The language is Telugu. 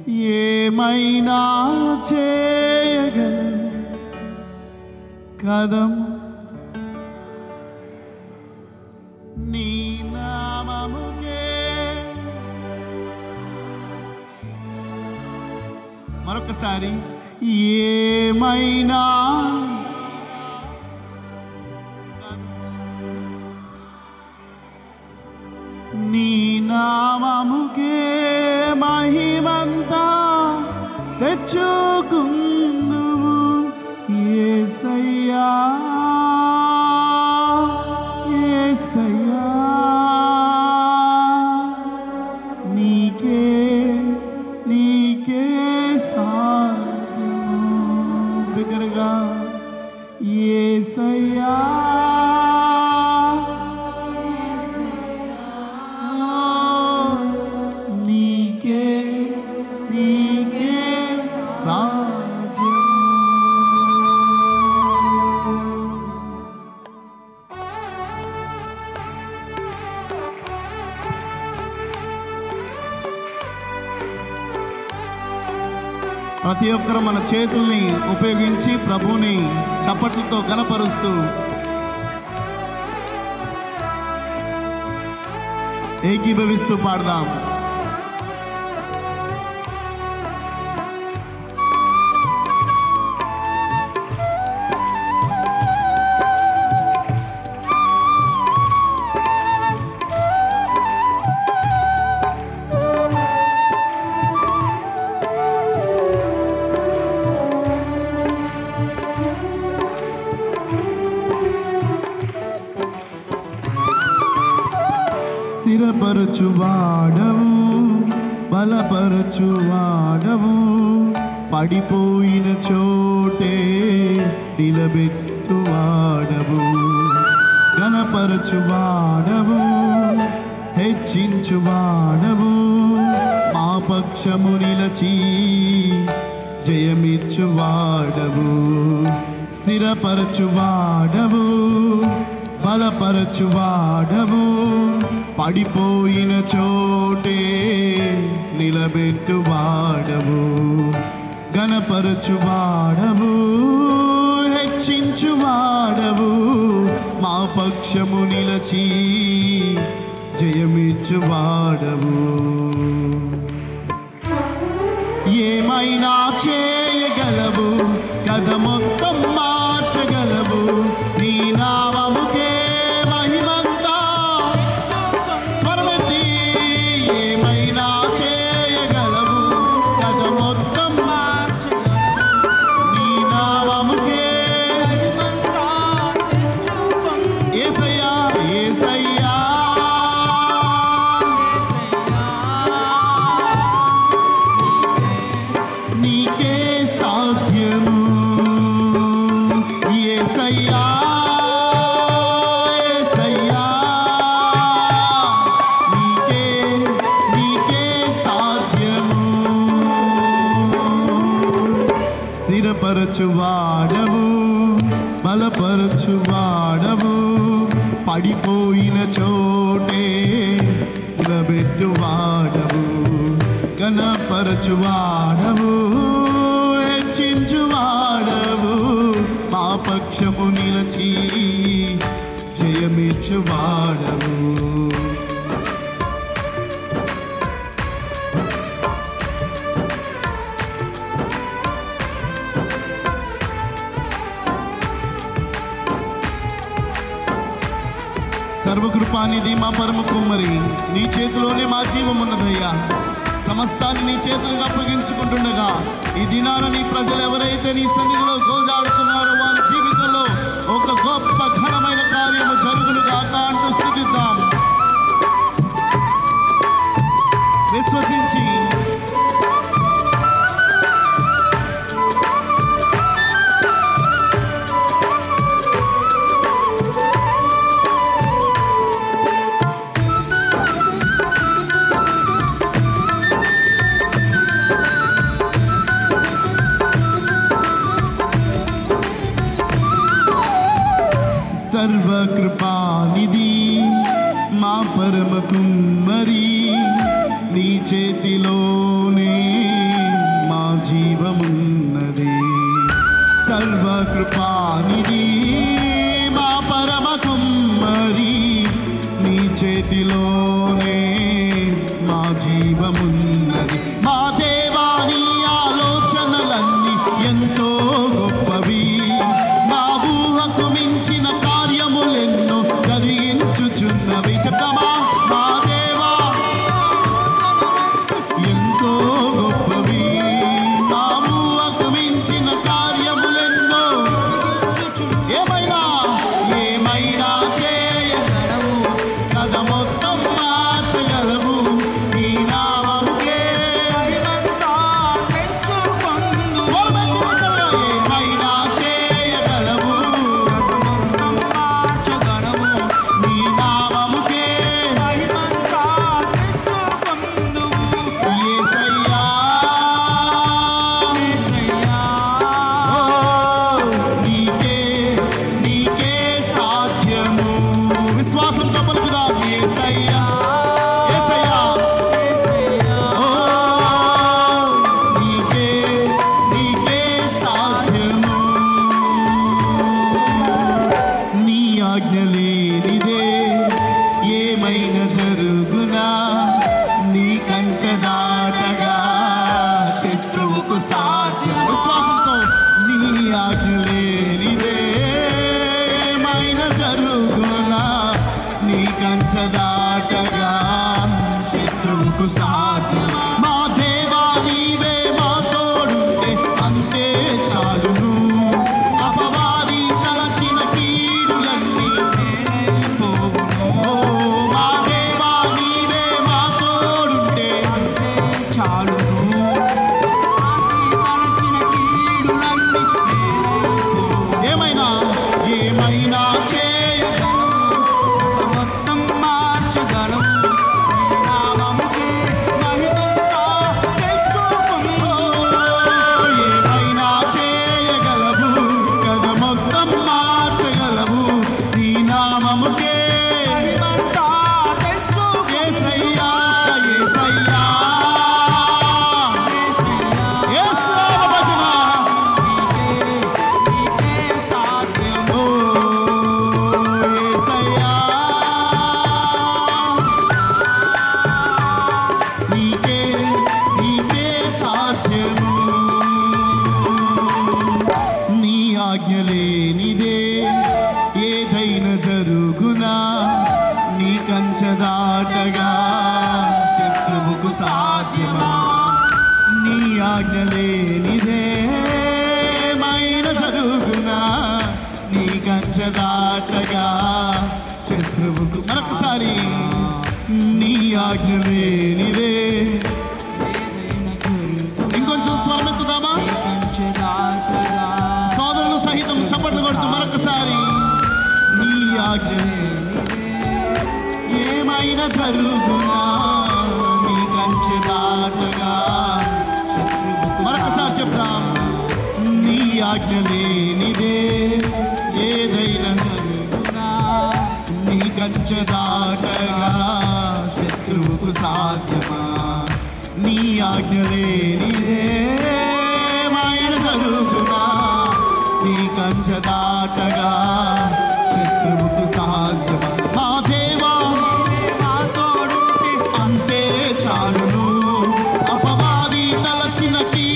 ఏమైనా చేయగలను కదం నీ నామముకే. మరొకసారి ఏమైనా నీ నామముకే మహిమంతా తెచ్చుకుందువు యేసయ్యా యేసయ్యా. నీకే నీకే సాధ్యము. బిగ్గరగా యేసయ్యా ప్రతి ఒక్కరు మన చేతుల్ని ఉపయోగించి ప్రభువుని చప్పట్లతో ఘనపరుస్తూ ఏకీభవిస్తూ పాడదాం. స్థిరపరచువాడవు బలపరచువాడవు పడిపోయిన చోటే నిలబెట్టువాడవు ఘనపరచువాడవు హెచ్చించువాడవు మా పక్షము నిలచి జయమిచ్చువాడవు. స్థిరపరచువాడవు బలపరచువాడవు పడిపోయిన చోటే నిలబెట్టువాడవు ఘనపరచువాడవు హెచ్చించువాడవు మా పక్షము నిలచి జయమిచ్చువాడవు. ఏమైనా చేయగలవు కథ మొత్తం మార్చగలవు నీ నామముకే మహిమంతా. స్వరమెత్తి ఏమైనా చేయగలవు కథ మొత్తం మార్చగలవు నీ నామముకే మహిమంతా. యేసయ్యా యేసయ్యా నీకే సాధ్యము యేసయ్యా యేసయ్యా. నీకే నీకే సాధ్యము. స్థిరపరచువాడవు బలపరచువాడవు పడిపోయిన చోటే నిలబెట్టువాడవు ఘనపరచువాడవు హెచ్చించువాడవు మా పక్షము నిలచి జయమిచ్చువాడవు. సర్వకృపానిధి మా పరమ కుమ్మరి నీ చేతిలోనే మా జీవం ఉన్నదయ్యా. సమస్తాన్ని నీ చేతులకు అప్పగించుకుంటుండగా ఈ దినాన నీ ప్రజలు ఎవరైతే నీ సన్నిధిలో గోజాడుతున్నారో వారి జీవితంలో ఒక గొప్ప ఘనమైన కార్యము జరుగునుగాక అంటూ స్తుతిద్దాం. విశ్వసించి సర్వకృపానిధి మా పరమ కుమ్మరి నీ చేతిలోనే సర్వకృపానిధి మా పరమ కుమ్మరి నీ చేతిలోనే మా జీవమున్నది. మా దేవా నీ ఆలోచనలన్నీ ఎంతో గొప్పవి. మా ఊహకు మించిన కార్యములెన్నో జరిగించుచున్నవి. చెప్తామా? మా దేవా ఎంతో గొప్పవి. మా ఊహకు మించిన కార్యములెన్నో ఏమైనా చేయగలవు కథ మొత్తం మార్చగలవు. నీ నామముకే ఏమైనా చేయగలవు నీ నామముకే యేసయ్యా నీకే సాధ్యము. విశ్వాసంతో పలుకుదాం. యేసయ్యా యేసయ్యా ఓ నీకే సాధ్యము. నీ ఆజ్ఞ లేనిదే ఏమైనా జరుగునా. నీ కంచె దాటగా శత్రువుకు సాధ్యం. విశ్వాసంతో నీ ఆజ్ఞ లేనిదే ఏమైనా జరుగునా. నీ కంచె దాటగా శత్రువుకు సాధ్యం. మా దేవా నీవే మా తోడుంటే అంతే చాలును. అపవాది తలచిన కీడులన్నీ మా దేవా నీవే మా తోడుంటే అంతే చాలును. ఏమైనా మొత్తం మార్చగలవు. ఏమైనా చేయగలవు కథ మొత్తం మార్చగలవు. నీ నామముకే యేసయ్యా యేసయ్యా యేసు నామ భజన. ఓ యేసయ్యా నీకే సాధ్యము. నీ ఆజ్ఞ లేనిదే ఏదైనా జరుగునా. నీ కంచె దాటగా శత్రువుకు సాధ్యమా. నీ ఆజ్ఞ లేనిదే ఏమైనా జరుగునా. నీ కంచె దాటగా శత్రువుకు. మరొకసారి నీ ఆజ్ఞ లేనిదే. ఇంకొంచెం స్వరమెత్తుదామా? సోదరులు సహితం చప్పట్లు కొడుతూ మరొకసారి నీ ఆజ్ఞ ఏమైనా జరుగునా. నీ కంచె దాటగా మరొకసారి చెప్తాం. నీ ఆజ్ఞ లేనిదే ఏదైనా జరుగునా. నీ కంచె దాటగా శత్రువుకు సాధ్యమా. నీ ఆజ్ఞ లేనిదే ఏమైనా జరుగునా. నీ కంచె దాటగా శత్రువుకు సాధ్యమా. మా దేవా అంతే చాలును. అపవాది తలచిన కీ